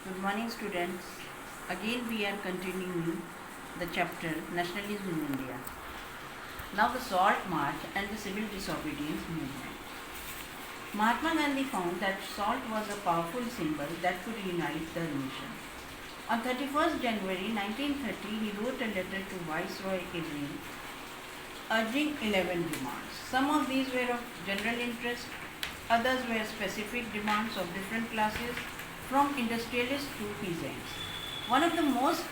Good morning, students. Again, we are continuing the chapter Nationalism in India. Now, the Salt March and the Civil Disobedience Movement. Mahatma Gandhi found that salt was a powerful symbol that could unite the nation. On 31st January 1930, he wrote a letter to Viceroy Irving urging 11 demands. Some of these were of general interest, others were specific demands of different classes, from industrialists to peasants. One of the most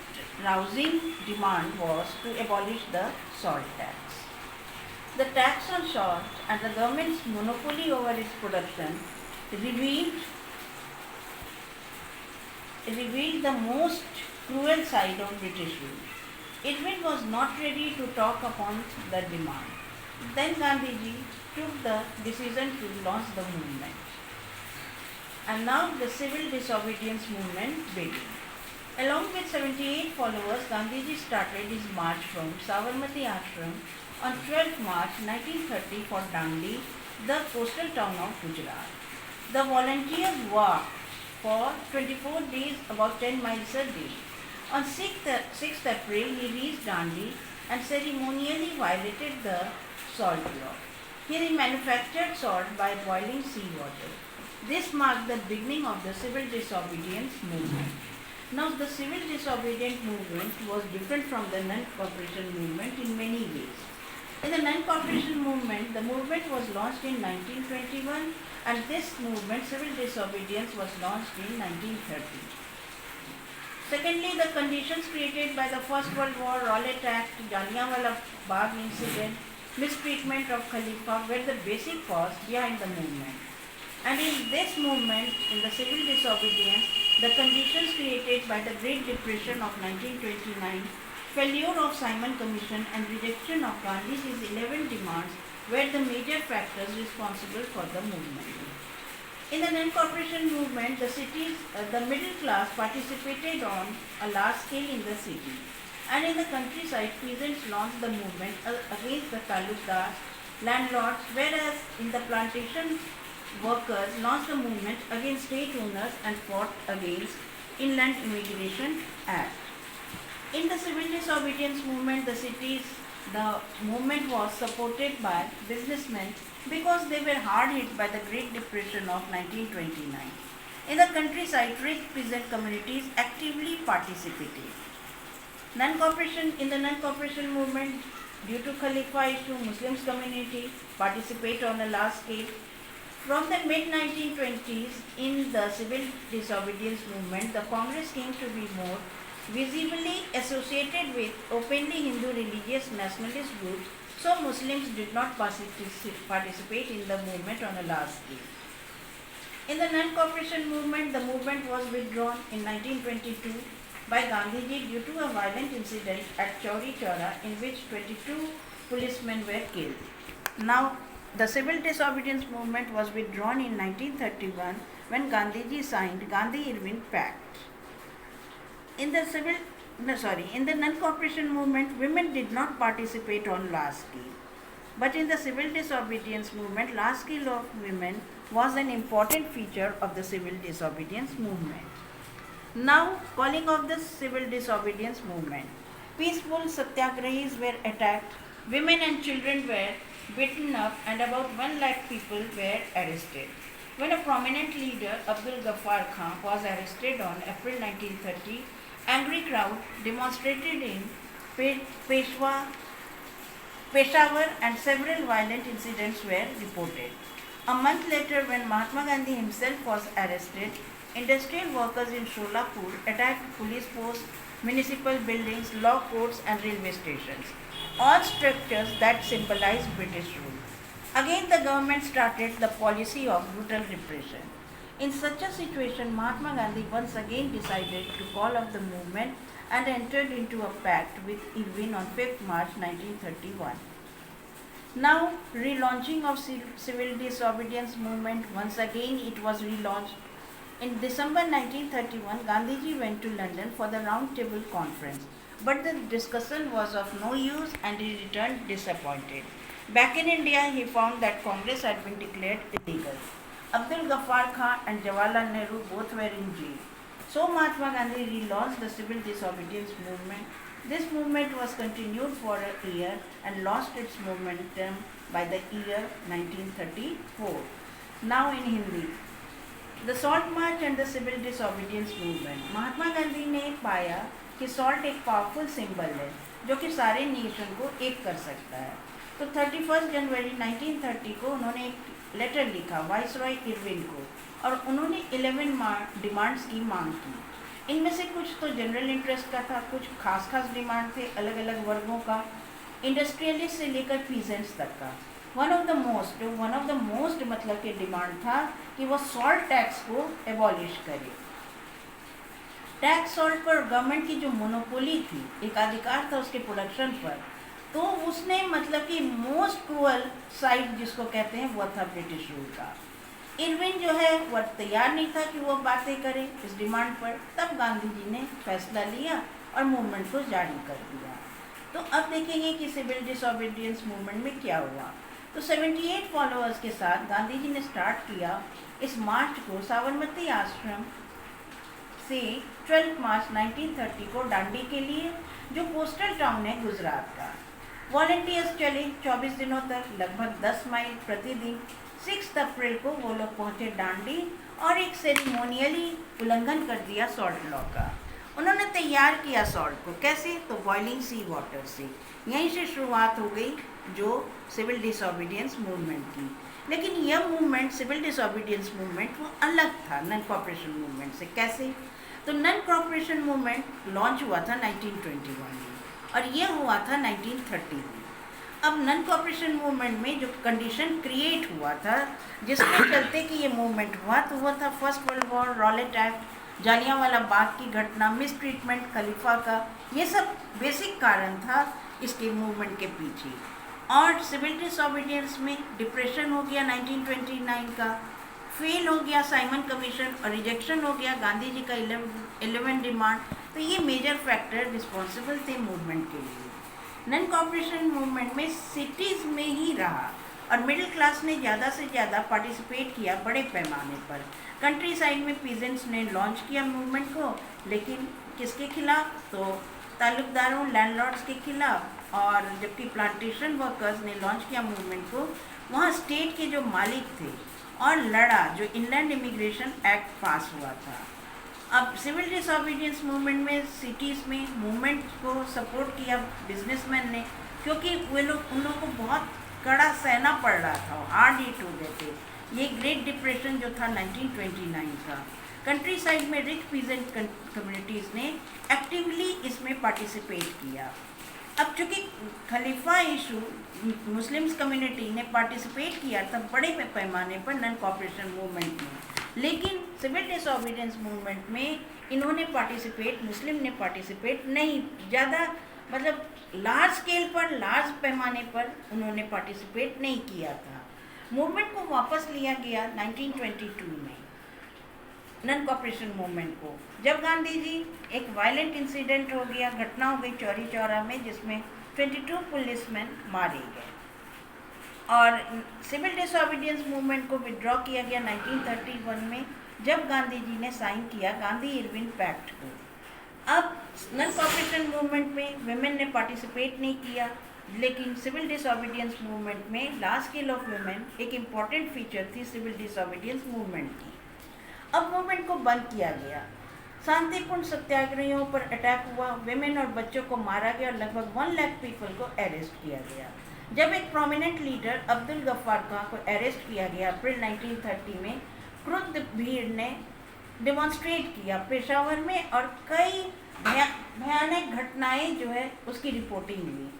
rousing demands was to abolish the salt tax. The tax on salt and the government's monopoly over its production revealed the most cruel side of British rule. Irving was not ready to talk upon the demand. Then Gandhiji took the decision to launch the movement. And now the civil disobedience movement began. Along with 78 followers, Gandhiji started his march from Sabarmati Ashram on 12 March 1930 for Dandi, the coastal town of Gujarat. The volunteers walked for 24 days, about 10 miles a day. On 6th April, he reached Dandi and ceremonially violated the salt law. Here he manufactured salt by boiling seawater. This marked the beginning of the civil disobedience movement. Now, the civil disobedience movement was different from the non-cooperation movement in many ways. In the non-cooperation movement, the movement was launched in 1921 and this movement, civil disobedience, was launched in 1930. Secondly, the conditions created by the First World War, Rowlatt Act, Jallianwala Bagh incident, mistreatment of Khalifa were the basic cause behind the movement. And in this movement, in the civil disobedience, the conditions created by the Great Depression of 1929, failure of Simon Commission and rejection of Gandhiji's 11 demands were the major factors responsible for the movement. In the non-cooperation movement, the middle class participated on a large scale in the city. And in the countryside, peasants launched the movement against the talukdars, landlords, whereas in the plantation, workers launched the movement against state owners and fought against Inland Immigration Act. In the civil disobedience movement, the movement was supported by businessmen because they were hard hit by the Great Depression of 1929. In the countryside, rich peasant communities actively participated. In the non-cooperation movement, due to Khalifa issue, Muslims community participate on a large scale. From the mid-1920s, in the civil disobedience movement, the Congress came to be more visibly associated with openly Hindu religious nationalist groups, so Muslims did not participate in the movement on a large scale. In the non-cooperation movement, the movement was withdrawn in 1922 by Gandhiji due to a violent incident at Chauri Chaura in which 22 policemen were killed. Now, the civil disobedience movement was withdrawn in 1931 when Gandhiji signed Gandhi-Irving Pact. In the non-cooperation movement, women did not participate on large scale. But in the civil disobedience movement, large scale of women was an important feature of the civil disobedience movement. Now, calling of the civil disobedience movement. Peaceful satyagrahis were attacked, women and children were beaten up, and about 1 lakh people were arrested. When a prominent leader, Abdul Ghaffar Khan, was arrested on April 1930, angry crowd demonstrated in Peshawar and several violent incidents were reported. A month later, when Mahatma Gandhi himself was arrested, industrial workers in Sholapur attacked police posts, municipal buildings, law courts and railway stations, all structures that symbolized British rule. Again, the government started the policy of brutal repression. In such a situation, Mahatma Gandhi once again decided to call off the movement and entered into a pact with Irving on 5th March 1931. Now, relaunching of civil disobedience movement, once again it was relaunched. In December 1931, Gandhiji went to London for the Round Table Conference, but the discussion was of no use and he returned disappointed. Back in India, he found that Congress had been declared illegal. Abdul Ghaffar Khan and Jawaharlal Nehru both were in jail. So Mahatma Gandhi relaunched the civil disobedience movement. This movement was continued for a year and lost its momentum by the year 1934. Now in Hindi. The Salt March and the Civil Disobedience Movement. Mahatma Gandhi ने पाया कि salt एक powerful symbol है जो कि सारे nation को एक कर सकता है। तो 31 जनवरी 1930 को उन्होंने एक लेटर लिखा वाइसरॉय इरविन को और उन्होंने 11 डिमांड्स की मांग की। इनमें से कुछ तो जनरल इंटरेस्ट का था, कुछ खास डिमांड थे अलग अलग वर्गों का, इंडस्ट्रियलिस्ट से लेकर पीजेंट्स तक का। वन ऑफ द मोस्ट मतलब कि डिमांड था कि वो सॉल्ट टैक्स को एबॉलिश करे। टैक्स सॉल्ट पर गवर्नमेंट की जो मोनोपोली थी, एकाधिकार था उसके प्रोडक्शन पर, तो उसने मतलब कि मोस्ट क्रूअल साइड जिसको कहते हैं वो था ब्रिटिश रूल का। इरविन जो है वह तैयार नहीं था कि वो बातें करे इस डिमांड पर। तब गांधी जी ने फैसला लिया और मूवमेंट को जारी कर दिया। तो अब देखेंगे कि सिविल डिसोबीडियंस मूवमेंट में क्या हुआ। तो 78 फॉलोअर्स के साथ गांधी जी ने स्टार्ट किया इस मार्च को साबरमती आश्रम से 12 मार्च 1930 को दांडी के लिए, जो कोस्टल टाउन है गुजरात का। वॉलंटियर्स चले 24 दिनों तक, लगभग 10 माइल प्रतिदिन। 6 अप्रैल को वो लोग पहुंचे दांडी और एक सेरेमोनियली उल्लंघन कर दिया सॉल्ट लॉ का। उन्होंने तैयार किया सॉल्ट को, कैसे? तो बॉइलिंग सी वाटर से। यहीं से शुरुआत हो गई जो सिविल डिसोबीडियंस मूवमेंट की। लेकिन यह मूवमेंट, सिविल डिसोबीडियंस मूवमेंट, वो अलग था नॉन कॉपरेशन मूवमेंट से। कैसे? तो नॉन कॉपरेशन मूवमेंट लॉन्च हुआ था 1921 में और यह हुआ था 1930 में। अब नॉन कॉपरेशन मूवमेंट में जो कंडीशन क्रिएट हुआ था जिसके चलते कि ये मूवमेंट हुआ, तो वो था first world war, Rowlatt Act, Jallianwala Bagh की घटना, मिस ट्रीटमेंट खलीफा का, ये सब बेसिक कारण था इसके मूवमेंट के पीछे। और सिविल डिसोबीडियंस में डिप्रेशन हो गया 1929 का, फेल हो गया साइमन कमीशन और रिजेक्शन हो गया गांधी जी का 11 डिमांड। तो ये मेजर फैक्टर रिस्पॉन्सिबल थे मूवमेंट के लिए। नॉन कॉपरेशन मूवमेंट में सिटीज़ में ही रहा और मिडिल क्लास ने ज़्यादा से ज़्यादा पार्टिसिपेट किया बड़े पैमाने पर। कंट्री साइड में पीजेंट्स ने लॉन्च किया मूवमेंट को, लेकिन किसके खिलाफ? तो ताल्लुकदारों, लैंडलॉर्ड्स के खिलाफ। और जबकि प्लांटेशन वर्कर्स ने लॉन्च किया मूवमेंट को, वहाँ स्टेट के जो मालिक थे और लड़ा, जो इनलैंड इमिग्रेशन एक्ट पास हुआ था। अब सिविल डिसोबीडियंस मूवमेंट में सिटीज़ में मूवमेंट को सपोर्ट किया बिजनेसमैन ने, क्योंकि वे लोग, उन लोगों को बहुत कड़ा सहना पड़ रहा था, हार्ड हिट हो गए थे। ये ग्रेट डिप्रेशन जो था 1929 का। कंट्री साइड में रिच पीजेंट कम्युनिटीज़ ने एक्टिवली इसमें पार्टिसिपेट किया। अब चूँकि खलीफा इशू मुस्लिम्स कम्युनिटी ने पार्टिसिपेट किया था बड़े पैमाने पर नॉन कॉपरेशन मूवमेंट में, लेकिन सिविल डिसोबीडियंस मूवमेंट में इन्होंने पार्टिसिपेट, मुस्लिम ने पार्टिसिपेट नहीं, ज़्यादा मतलब लार्ज स्केल पर, लार्ज पैमाने पर उन्होंने पार्टिसिपेट नहीं किया था। मूवमेंट को वापस लिया गया 1922 में, नॉन कॉपरेशन मूवमेंट को, जब गांधी जी, एक वायलेंट इंसिडेंट हो गया, घटना हो गई चौरी चौरा में जिसमें 22 पुलिसमैन मारे गए और सिविल डिसोबीडियंस मूवमेंट को विड्रॉ किया गया 1931 में, जब गांधी जी ने साइन किया गांधी इरविन पैक्ट को। अब नॉन कॉपरेशन मूवमेंट में विमेन ने पार्टिसिपेट नहीं किया, लेकिन सिविल डिसोबीडियंस मूवमेंट में लार्ज स्केल ऑफ वुमेन एक इम्पॉर्टेंट फीचर थी सिविल डिसोबीडियंस मूवमेंट की। अब मूवमेंट को बंद किया गया, शांतिपूर्ण सत्याग्रहियों पर अटैक हुआ, विमेन और बच्चों को मारा गया और लगभग 1 लाख पीपल को अरेस्ट किया गया। जब एक प्रोमिनेंट लीडर अब्दुल गफ्फार खां को अरेस्ट किया गया अप्रैल 1930 में, क्रुद्ध भीड़ ने डेमोन्स्ट्रेट किया पेशावर में और कई भयानक घटनाएं जो है उसकी रिपोर्टिंग हुई।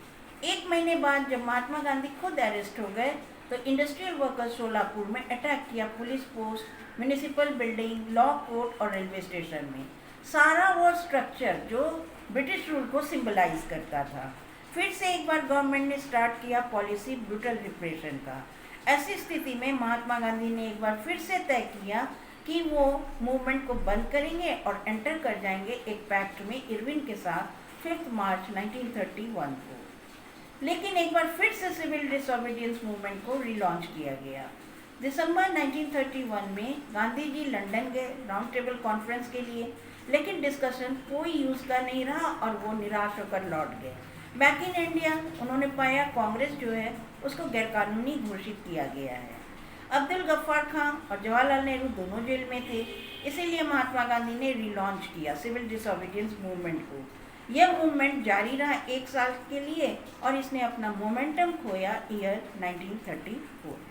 1 महीने बाद जब महात्मा गांधी खुद अरेस्ट हो गए तो इंडस्ट्रियल वर्कर्स सोलापुर में अटैक किया police post, municipal building, law court और रेलवे स्टेशन में। सारा वो स्ट्रक्चर जो ब्रिटिश रूल को सिंबलाइज करता था। फिर से एक बार गवर्नमेंट ने स्टार्ट किया पॉलिसी ब्रूटल रिप्रेशन का। ऐसी स्थिति में महात्मा गांधी ने एक बार फिर से तय किया कि वो मूवमेंट को बंद करेंगे और एंटर कर जाएंगे एक पैक्ट में इरविन के साथ 5 मार्च 1931 को। लेकिन एक बार फिर से सिविल डिसोबीडियंस मूवमेंट को रिलॉन्च किया गया। दिसंबर 1931 में गांधी जी लंदन गए राउंड टेबल कॉन्फ्रेंस के लिए, लेकिन डिस्कशन कोई यूज़ का नहीं रहा और वो निराश होकर लौट गए। बैक इन इंडिया उन्होंने पाया कांग्रेस जो है उसको गैरकानूनी घोषित किया गया है। अब्दुल गफ्फार खां और जवाहरलाल नेहरू दोनों जेल में थे, इसीलिए महात्मा गांधी ने रिलॉन्च किया सिविल डिसोबीडियंस मूवमेंट को। यह मूवमेंट जारी रहा 1 साल के लिए और इसने अपना मोमेंटम खोया ईयर 1934।